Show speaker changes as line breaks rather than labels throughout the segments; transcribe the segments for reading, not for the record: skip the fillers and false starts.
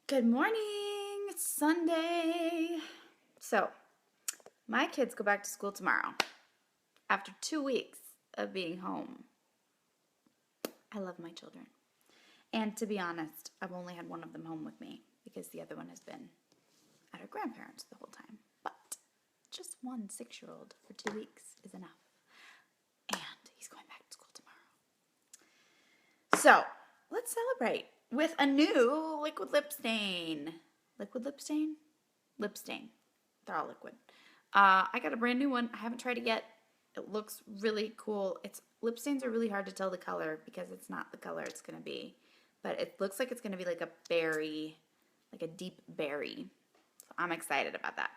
Good morning. It's Sunday. So, my kids go back to school tomorrow after 2 weeks of being home. I love my children. And to be honest, I've only had one of them home with me because the other one has been at her grandparents the whole time. But just one 6-year-old for 2 weeks is enough. And he's going back to school tomorrow. So, let's celebrate with a new liquid lip stain. Liquid lip stain? Lip stain. They're all liquid. I got a brand new one. I haven't tried it yet. It looks really cool. Lip stains are really hard to tell the color because it's not the color it's going to be. But it looks like it's going to be like a berry, like a deep berry. So I'm excited about that.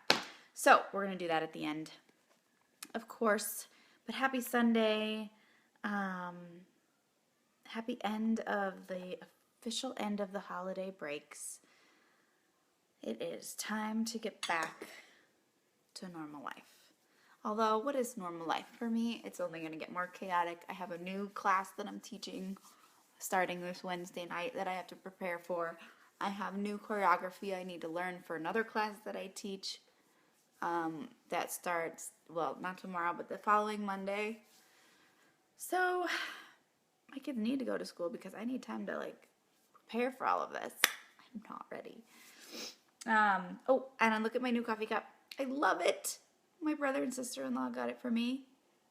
So we're going to do that at the end, of course. But happy Sunday. Happy end of the official end of the holiday breaks. It is time to get back to normal life. Although, what is normal life? For me, it's only going to get more chaotic. I have a new class that I'm teaching starting this Wednesday night that I have to prepare for. I have new choreography I need to learn for another class that I teach that starts, well, not tomorrow, but the following Monday. So, my kids need to go to school because I need time to, prepare for all of this. I'm not ready. Oh, and I look at my new coffee cup. I love it. My brother and sister-in-law got it for me.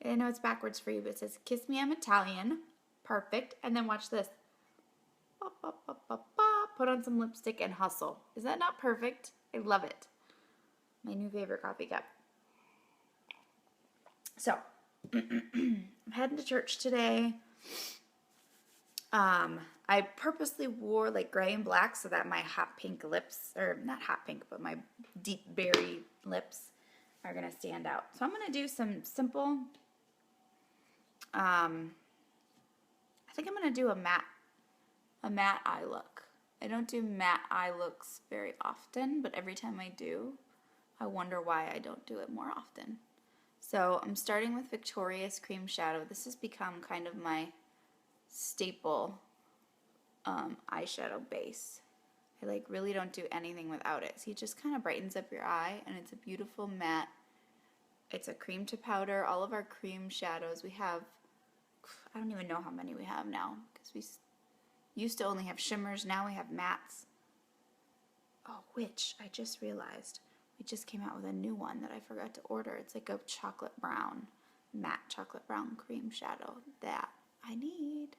I know it's backwards for you, but it says, "Kiss me, I'm Italian." Perfect. And then watch this. Ba, ba, ba, ba, ba. Put on some lipstick and hustle. Is that not perfect? I love it. My new favorite coffee cup. So, I'm heading to church today. I purposely wore gray and black so that my hot pink lips, or not hot pink, but my deep berry lips are going to stand out. So I'm going to do some simple, I think I'm going to do a matte eye look. I don't do matte eye looks very often, but every time I do, I wonder why I don't do it more often. So I'm starting with Victoria's Cream Shadow. This has become kind of my staple eyeshadow base. I really don't do anything without it. See, it just kind of brightens up your eye, and it's a beautiful matte. It's a cream to powder. All of our cream shadows, we have, I don't even know how many we have now, because we used to only have shimmers. Now we have mattes. Oh, which I just realized, we just came out with a new one that I forgot to order. It's like a chocolate brown, matte chocolate brown cream shadow that I need.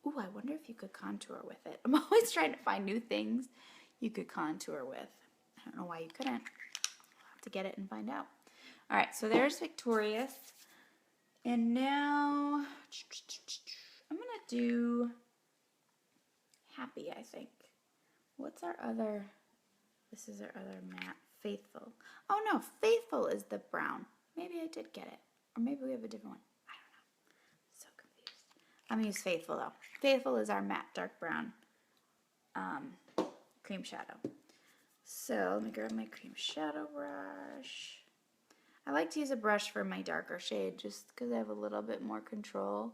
Ooh, I wonder if you could contour with it. I'm always trying to find new things you could contour with. I don't know why you couldn't. I'll have to get it and find out. All right, so there's Victorious. And now I'm going to do Happy, I think. What's our other? This is our other matte. Faithful. Oh, no, Faithful is the brown. Maybe I did get it. Or maybe we have a different one. I don't know. So confused. I'm going to use Faithful, though. Faithful is our matte dark brown cream shadow. So let me grab my cream shadow brush. I like to use a brush for my darker shade just because I have a little bit more control.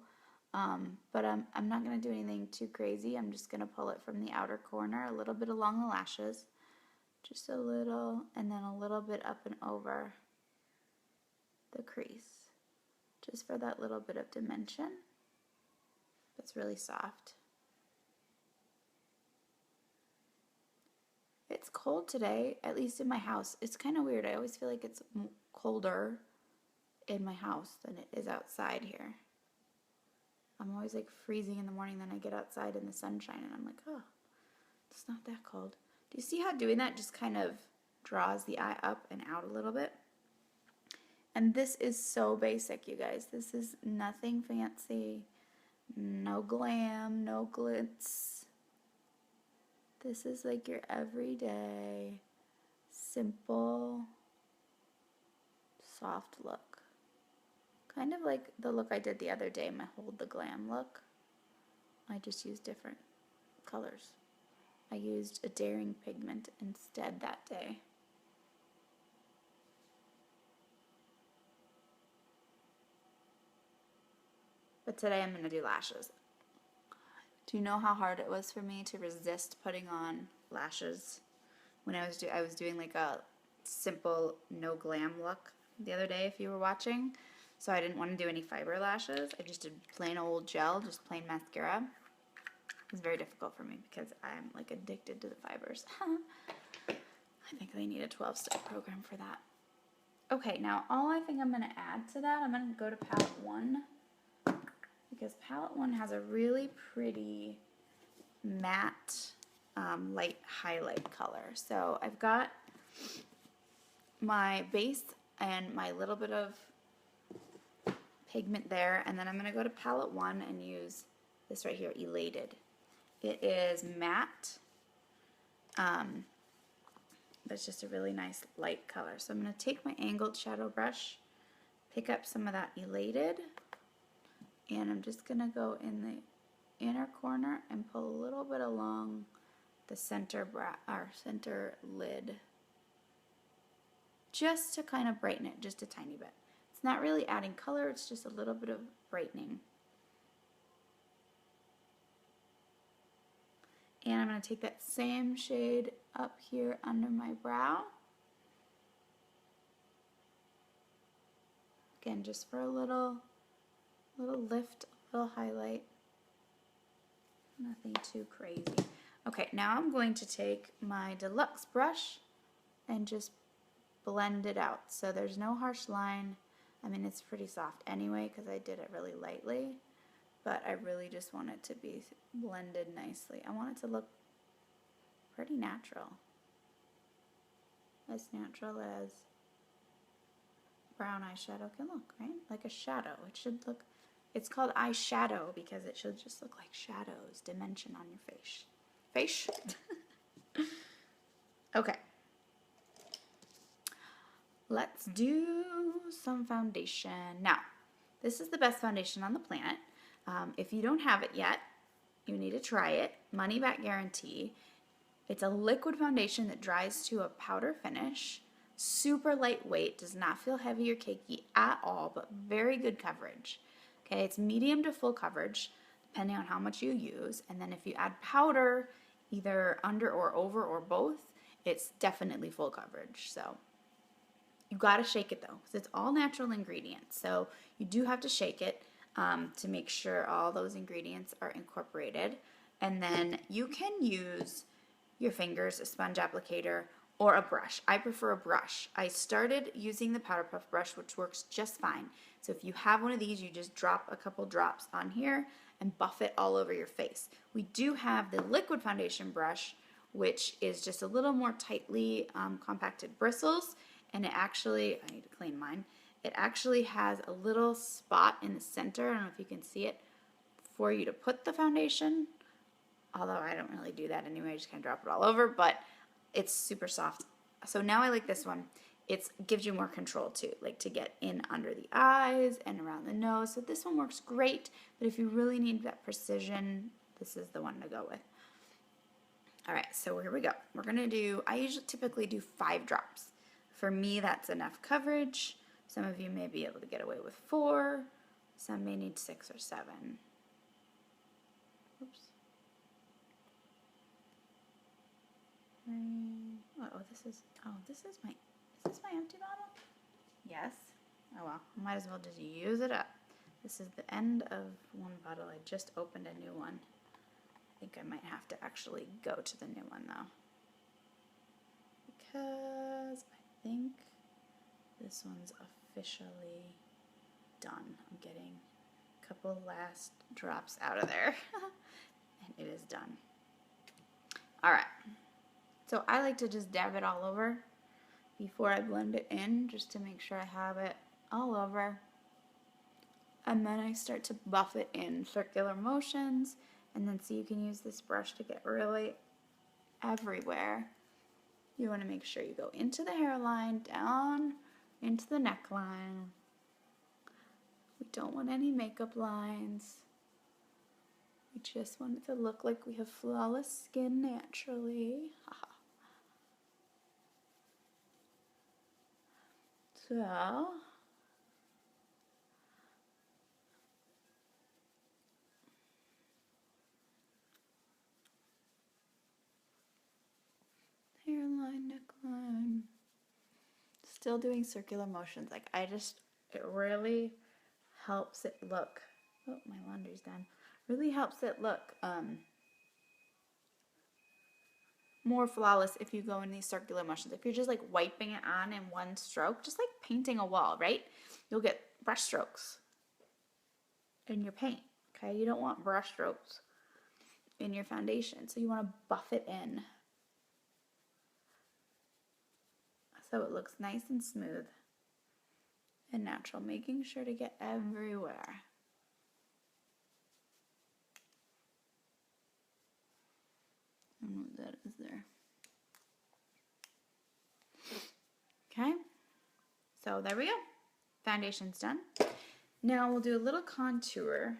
But I'm not going to do anything too crazy. I'm just going to pull it from the outer corner, a little bit along the lashes. Just a little, and then a little bit up and over the crease. Just for that little bit of dimension. That's really soft. It's cold today, at least in my house. It's kind of weird. I always feel like it's colder in my house than it is outside here. I'm always freezing in the morning, then I get outside in the sunshine and I'm like, oh, it's not that cold. Do you see how doing that just kind of draws the eye up and out a little bit? And this is so basic, you guys. This is nothing fancy. No glam, no glitz. This is your everyday, simple, soft look. Kind of like the look I did the other day, my Hold the Glam look. I just used different colors. I used a Daring pigment instead that day. But today I'm going to do lashes. Do you know how hard it was for me to resist putting on lashes when I was doing like a simple no glam look the other day if you were watching. So I didn't want to do any fiber lashes. I just did plain old gel, just plain mascara. It was very difficult for me because I'm like addicted to the fibers. I think they need a 12-step program for that. Okay, now all I think I'm going to add to that, I'm going to go to palette 1 because palette 1 has a really pretty matte light highlight color. So I've got my base and my little bit of pigment there, and then I'm going to go to palette 1 and use this right here, Elated. It is matte, but it's just a really nice light color. So I'm going to take my angled shadow brush, pick up some of that Elated, and I'm just going to go in the inner corner and pull a little bit along the center lid, just to kind of brighten it just a tiny bit. It's not really adding color, it's just a little bit of brightening. And I'm going to take that same shade up here under my brow. Again, just for a little lift, a little highlight. Nothing too crazy. Okay, now I'm going to take my deluxe brush and just blend it out. So there's no harsh line. I mean, it's pretty soft anyway because I did it really lightly, but I really just want it to be blended nicely. I want it to look pretty natural. As natural as brown eyeshadow can look, right? Like a shadow. It should look, it's called eyeshadow because it should just look like shadows, dimension on your face. Face? Okay. Let's do some foundation. Now, this is the best foundation on the planet. If you don't have it yet, you need to try it. Money back guarantee. It's a liquid foundation that dries to a powder finish. Super lightweight, does not feel heavy or cakey at all, but very good coverage. Okay, it's medium to full coverage, depending on how much you use. And then if you add powder, either under or over or both, it's definitely full coverage. So you gotta shake it though, because it's all natural ingredients. So you do have to shake it to make sure all those ingredients are incorporated. And then you can use your fingers, a sponge applicator, or a brush. I prefer a brush. I started using the Powder Puff brush, which works just fine. So if you have one of these, you just drop a couple drops on here and buff it all over your face. We do have the liquid foundation brush, which is just a little more tightly compacted bristles, and it actually, I need to clean mine, it actually has a little spot in the center, I don't know if you can see it, for you to put the foundation, although I don't really do that anyway, I just kind of drop it all over, but it's super soft. So now I like this one. It gives you more control too, like to get in under the eyes and around the nose. So this one works great, but if you really need that precision, this is the one to go with. All right, so here we go. We're gonna do, I usually typically do 5 drops. For me, that's enough coverage. Some of you may be able to get away with 4. Some may need 6 or 7. Oops. This is my empty bottle? Yes. Oh well, might as well just use it up. This is the end of one bottle. I just opened a new one. I think I might have to actually go to the new one though, because I think this one's officially done. I'm getting a couple last drops out of there and it is done. All right. So I like to just dab it all over before I blend it in, just to make sure I have it all over. And then I start to buff it in circular motions, and then so you can use this brush to get really everywhere. You want to make sure you go into the hairline, down into the neckline. We don't want any makeup lines. We just want it to look like we have flawless skin naturally. So, still doing circular motions. Like it really helps it look, oh, my laundry's done. Really helps it look more flawless if you go in these circular motions. If you're just like wiping it on in one stroke, just like painting a wall, right? You'll get brush strokes in your paint, okay? You don't want brush strokes in your foundation, so you want to buff it in so it looks nice and smooth and natural, making sure to get everywhere. I don't know what that is there. Okay, so there we go. Foundation's done. Now we'll do a little contour.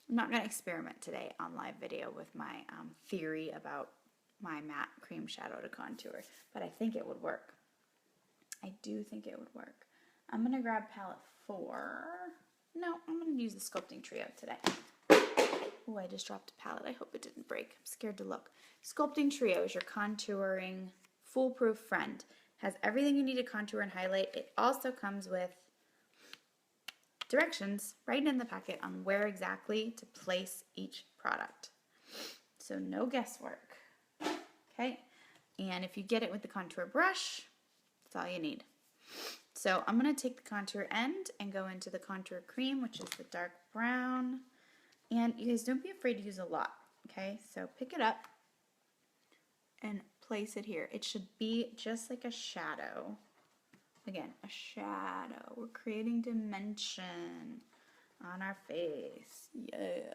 I'm not going to experiment today on live video with my theory about my matte cream shadow to contour, but I think it would work. I do think it would work. I'm going to grab palette 4. No, I'm going to use the Sculpting Trio today. Oh, I just dropped a palette. I hope it didn't break. I'm scared to look. Sculpting Trio is your contouring foolproof friend. Has everything you need to contour and highlight. It also comes with directions right in the packet on where exactly to place each product. So no guesswork. Okay? And if you get it with the contour brush, that's all you need. So I'm going to take the contour end and go into the contour cream, which is the dark brown. And you guys don't be afraid to use a lot. Okay? So pick it up and place it here. It should be just like a shadow. Again, a shadow. We're creating dimension on our face. Yeah.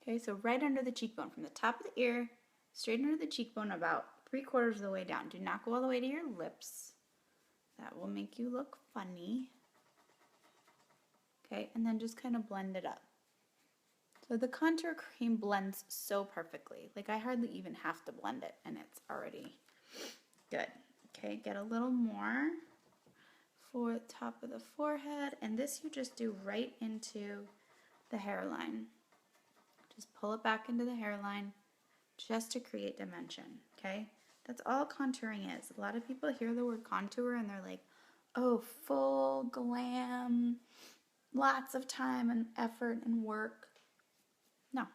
Okay, so right under the cheekbone, from the top of the ear, straight under the cheekbone, about 3/4 of the way down. Do not go all the way to your lips. That will make you look funny. Okay, and then just kind of blend it up. So the contour cream blends so perfectly. Like I hardly even have to blend it and it's already good. Okay, get a little more for the top of the forehead, and this you just do right into the hairline. Just pull it back into the hairline just to create dimension, okay? That's all contouring is. A lot of people hear the word contour and they're like, oh, full glam, lots of time and effort and work. No,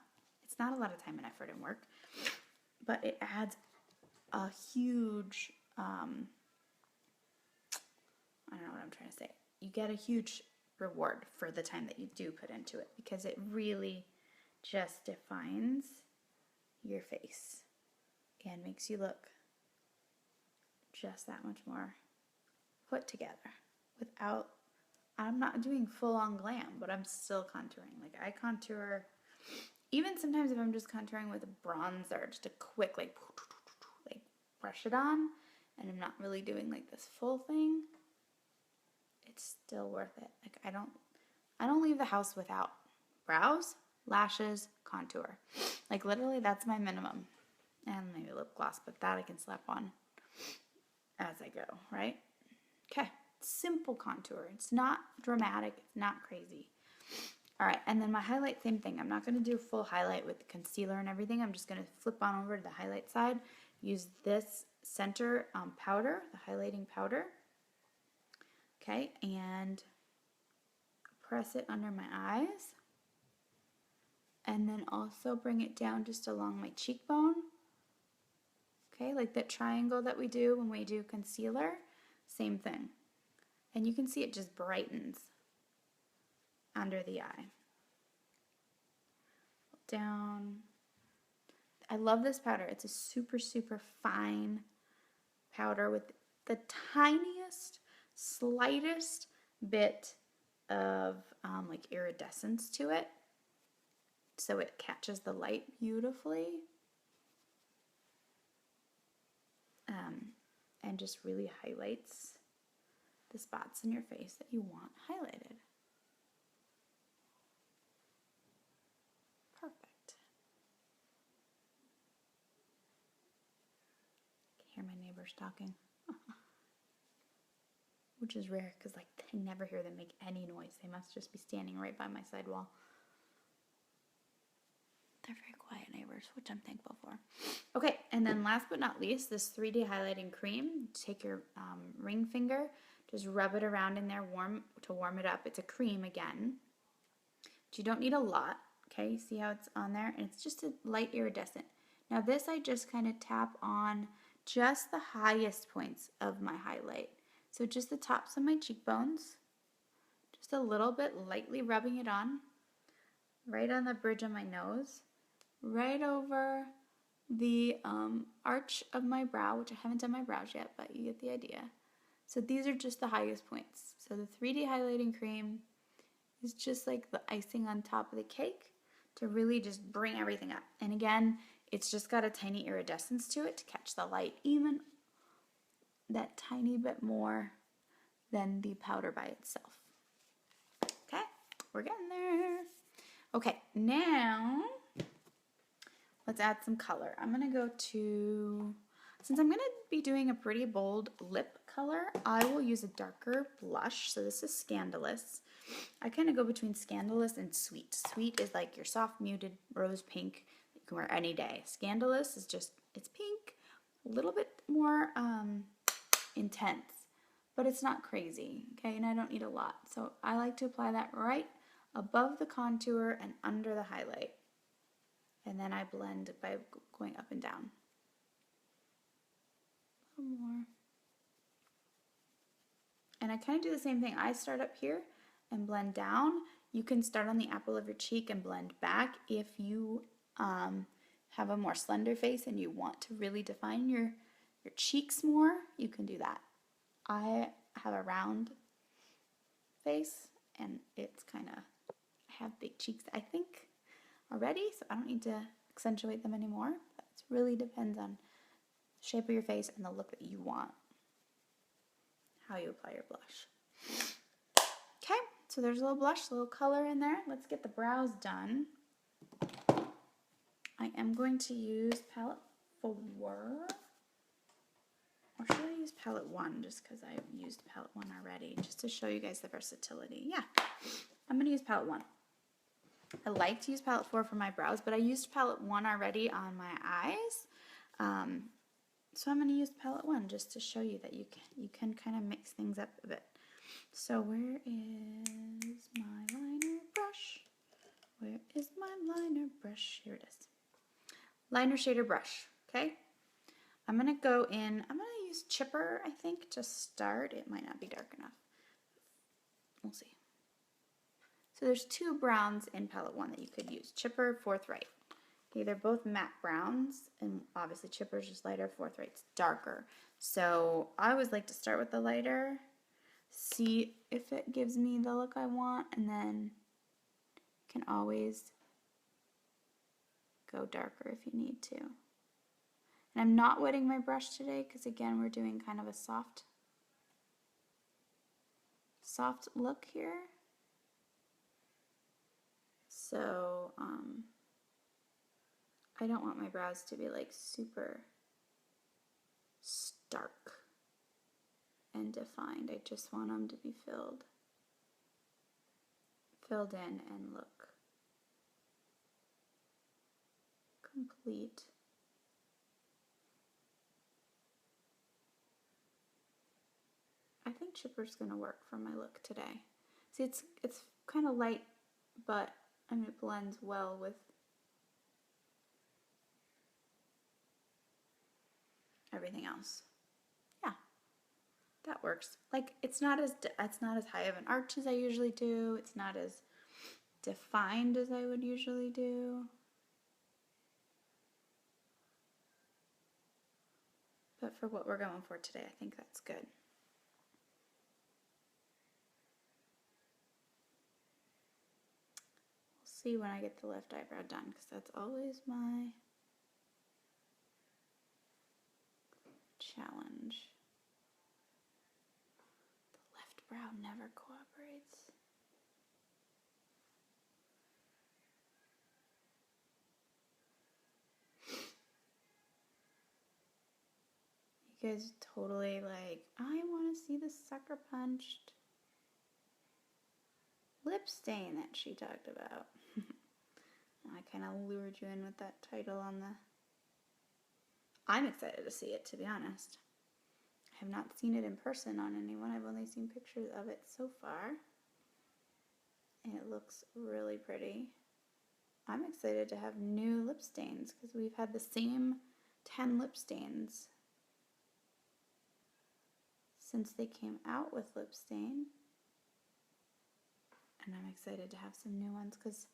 it's not a lot of time and effort and work, but it adds a huge, I don't know what I'm trying to say. You get a huge reward for the time that you do put into it because it really just defines your face and makes you look just that much more put together without, I'm not doing full-on glam, but I'm still contouring. Like I contour, even sometimes if I'm just contouring with a bronzer, just a quick like brush it on, and I'm not really doing like this full thing, it's still worth it. Like I don't leave the house without brows, lashes, contour. Like literally that's my minimum. And maybe lip gloss, but that I can slap on as I go, right? Okay, simple contour. It's not dramatic, it's not crazy. All right, and then my highlight, same thing. I'm not going to do full highlight with the concealer and everything. I'm just going to flip on over to the highlight side. Use this center powder, the highlighting powder. Okay, and press it under my eyes. And then also bring it down just along my cheekbone. Okay, like that triangle that we do when we do concealer. Same thing. And you can see it just brightens under the eye. Down. I love this powder. It's a super, super fine powder with the tiniest, slightest bit of like iridescence to it. So it catches the light beautifully. And just really highlights the spots in your face that you want highlighted. Perfect. I can hear my neighbors talking. Which is rare because like I never hear them make any noise. They must just be standing right by my side wall. They're very quiet neighbors, which I'm thankful for. Okay, and then last but not least, this 3D highlighting cream. Take your ring finger, just rub it around in there to warm it up. It's a cream again, but you don't need a lot. Okay, see how it's on there? And it's just a light iridescent. Now this I just kind of tap on just the highest points of my highlight. So just the tops of my cheekbones, just a little bit, lightly rubbing it on, right on the bridge of my nose, right over the arch of my brow, which I haven't done my brows yet, but you get the idea. So these are just the highest points. So the 3D highlighting cream is just like the icing on top of the cake to really just bring everything up. And again, it's just got a tiny iridescence to it to catch the light even that tiny bit more than the powder by itself. Okay, we're getting there. Okay, now let's add some color. I'm gonna go to, since I'm gonna be doing a pretty bold lip color, I will use a darker blush. So this is Scandalous. I kind of go between Scandalous and Sweet. Sweet is like your soft muted rose pink that you can wear any day. Scandalous is just, it's pink, a little bit more intense, but it's not crazy, okay? And I don't need a lot. So I like to apply that right above the contour and under the highlight. And then I blend by going up and down. A little more. And I kind of do the same thing. I start up here and blend down. You can start on the apple of your cheek and blend back if you have a more slender face and you want to really define your cheeks more. You can do that. I have a round face and it's kind of, I have big cheeks, I think, already, so I don't need to accentuate them anymore. But it really depends on the shape of your face and the look that you want, how you apply your blush. Okay, so there's a little blush, a little color in there. Let's get the brows done. I am going to use palette 4, or should I use palette 1 just because I've used palette 1 already, just to show you guys the versatility. Yeah, I'm going to use palette 1. I like to use palette 4 for my brows, but I used palette 1 already on my eyes. So I'm going to use palette 1 just to show you that you can kind of mix things up a bit. So where is my liner brush? Where is my liner brush? Here it is. Liner shader brush, okay? I'm going to go in, I'm going to use Chipper, I think, to start. It might not be dark enough. We'll see. So there's 2 browns in palette 1 that you could use. Chipper, Forthright. Okay, they're both matte browns, and obviously Chipper's just lighter, Forthright's darker. So I always like to start with the lighter, see if it gives me the look I want, and then can always go darker if you need to. And I'm not wetting my brush today because, again, we're doing kind of a soft look here. So I don't want my brows to be like super stark and defined. I just want them to be filled in and look complete. I think Chipper's gonna work for my look today. See, it's kind of light, but I mean, it blends well with everything else. Yeah, that works. Like, it's not as high of an arch as I usually do. It's not as defined as I would usually do. But for what we're going for today, I think that's good. We'll see when I get the left eyebrow done, because that's always my challenge. The left brow never cooperates. You guys totally like, I want to see the sucker punched lip stain that she talked about. I kind of lured you in with that title on the... I'm excited to see it, to be honest. I have not seen it in person on anyone. I've only seen pictures of it so far. And it looks really pretty. I'm excited to have new lip stains because we've had the same 10 lip stains since they came out with lip stain. And I'm excited to have some new ones because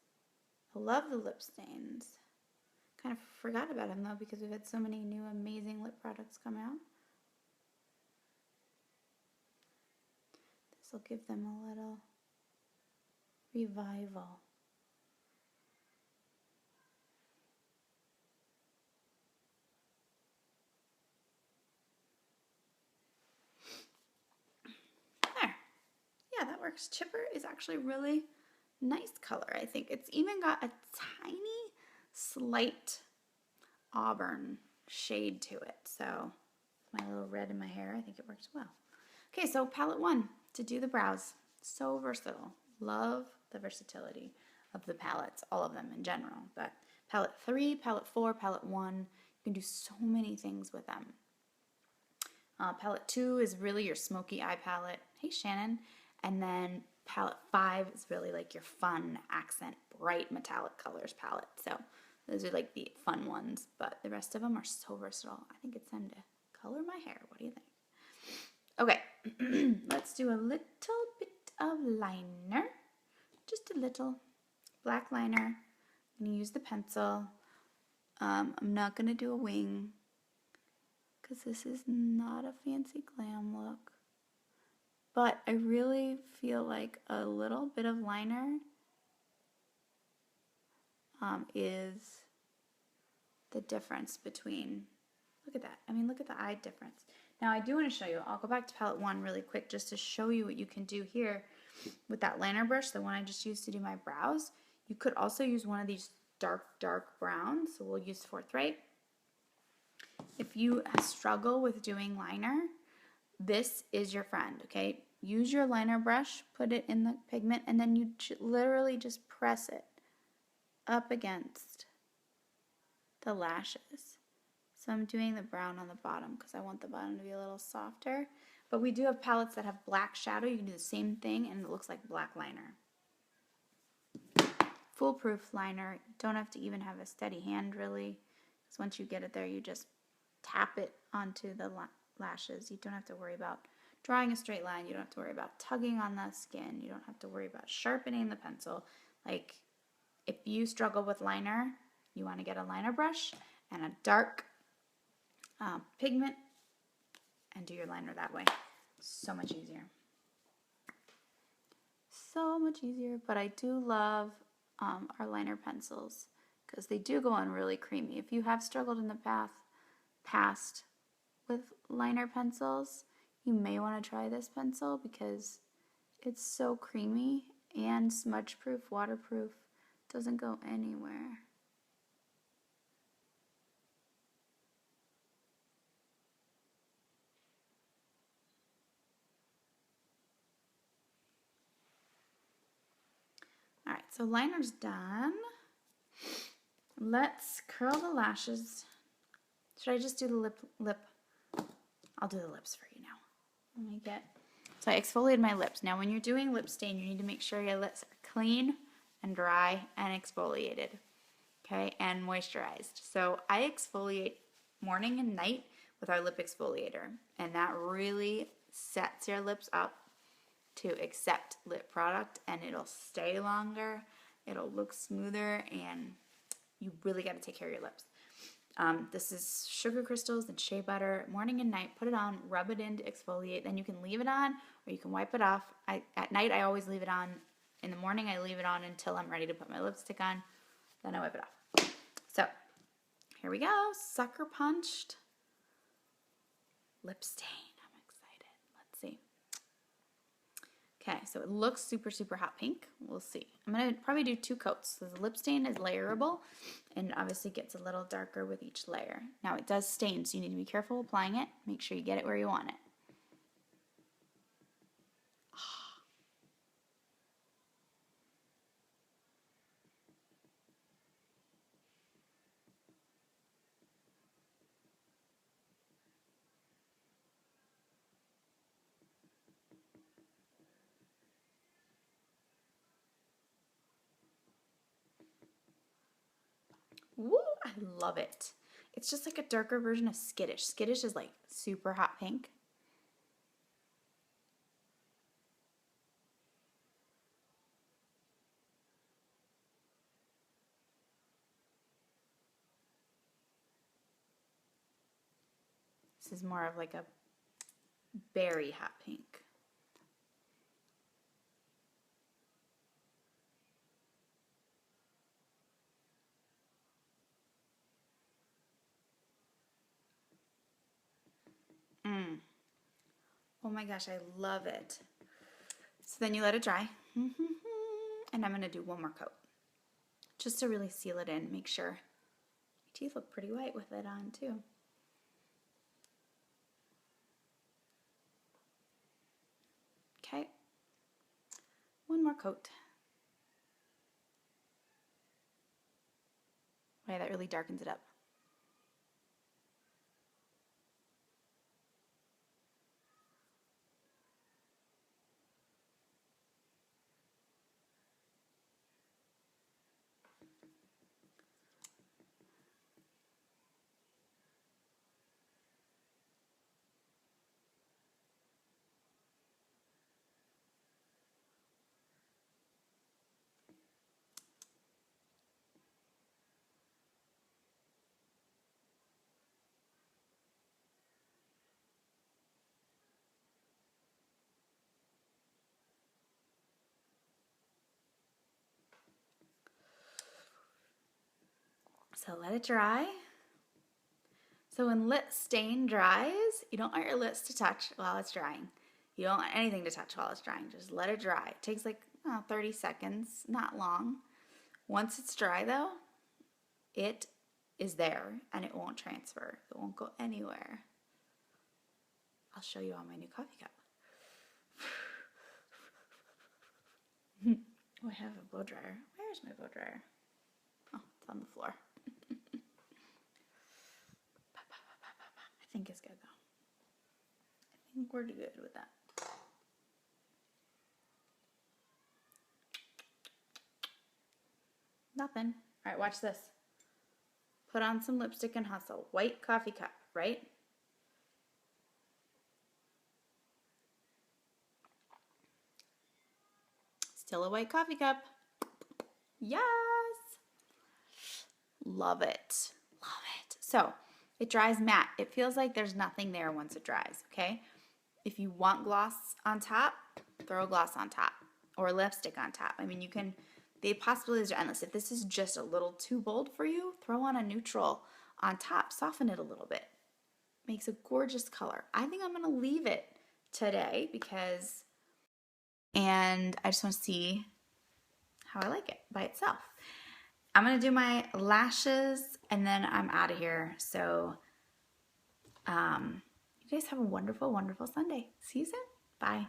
I love the lip stains. Kind of forgot about them though because we've had so many new amazing lip products come out. This will give them a little revival. There. Yeah, that works. Chipper is actually a really nice color, I think. It's even got a tiny, slight auburn shade to it. So, my little red in my hair, I think it works well. Okay, so palette 1, to do the brows. So versatile. Love the versatility of the palettes, all of them in general. But palette 3, palette 4, palette 1, you can do so many things with them. Palette 2 is really your smoky eye palette. Hey, Shannon. And then palette 5 is really like your fun, accent, bright metallic colors palette. So those are like the fun ones, but the rest of them are so versatile. I think it's time to color my hair. What do you think? Okay, let's do a little bit of liner. Just a little black liner. I'm going to use the pencil. I'm not going to do a wing because this is not a fancy glam look. But I really feel like a little bit of liner is the difference between, look at that. I mean, look at the eye difference. Now, I do want to show you, I'll go back to palette 1 really quick just to show you what you can do here with that liner brush, the one I just used to do my brows. You could also use one of these dark browns, so we'll use Forthright. If you struggle with doing liner, this is your friend, okay? Use your liner brush, put it in the pigment, and then you literally just press it up against the lashes. So I'm doing the brown on the bottom because I want the bottom to be a little softer. But we do have palettes that have black shadow. You can do the same thing and it looks like black liner. Foolproof liner. You don't have to even have a steady hand really. Because once you get it there, you just tap it onto the lashes. You don't have to worry about drawing a straight line. You don't have to worry about tugging on the skin. You don't have to worry about sharpening the pencil. Like, if you struggle with liner, you want to get a liner brush and a dark pigment and do your liner that way. So much easier. So much easier, but I do love our liner pencils because they do go on really creamy. If you have struggled in the past with liner pencils, you may want to try this pencil because it's so creamy and smudge proof, waterproof, doesn't go anywhere. Alright, so liner's done. Let's curl the lashes. Should I just do the lip? I'll do the lips for you now. Let me get... So I exfoliated my lips. Now when you're doing lip stain, you need to make sure your lips are clean and dry and exfoliated. Okay, and moisturized. So I exfoliate morning and night with our lip exfoliator. And that really sets your lips up to accept lip product, and it'll stay longer, it'll look smoother, and you really got to take care of your lips. This is sugar crystals and shea butter, morning and night. Put it on, rub it in to exfoliate, then you can leave it on or you can wipe it off. At night I always leave it on. In the morning I leave it on until I'm ready to put my lipstick on, then I wipe it off. So here we go, sucker punched lip stain. I'm excited. Let's see. Okay, so it looks super, super hot pink. We'll see. I'm going to probably do 2 coats. So the lip stain is layerable and obviously gets a little darker with each layer. Now it does stain, so you need to be careful applying it. Make sure you get it where you want it. Woo, I love it. It's just like a darker version of Skittish. Skittish is like super hot pink. This is more of like a berry hot pink. Oh my gosh, I love it. So then you let it dry. And I'm going to do one more coat. Just to really seal it in. Make sure. My teeth look pretty white with it on too. Okay. One more coat. Wow, that really darkens it up. So let it dry. So when lip stain dries, you don't want your lips to touch while it's drying. You don't want anything to touch while it's drying. Just let it dry. It takes like 30 seconds, not long. Once it's dry though, it is there and it won't transfer. It won't go anywhere. I'll show you on my new coffee cup. Oh, I have a blow dryer. Where's my blow dryer? Oh, it's on the floor. I think it's good though. I think we're good with that. Nothing. All right, watch this. Put on some lipstick and hustle. White coffee cup, right? Still a white coffee cup. Yes. Love it. Love it. So it dries matte. It feels like there's nothing there once it dries, okay? If you want gloss on top, throw gloss on top or lipstick on top. I mean, you can, the possibilities are endless. If this is just a little too bold for you, throw on a neutral on top. Soften it a little bit. Makes a gorgeous color. I think I'm going to leave it today because, and I just want to see how I like it by itself. I'm going to do my lashes and then I'm out of here. So you guys have a wonderful, wonderful Sunday. See you soon. Bye.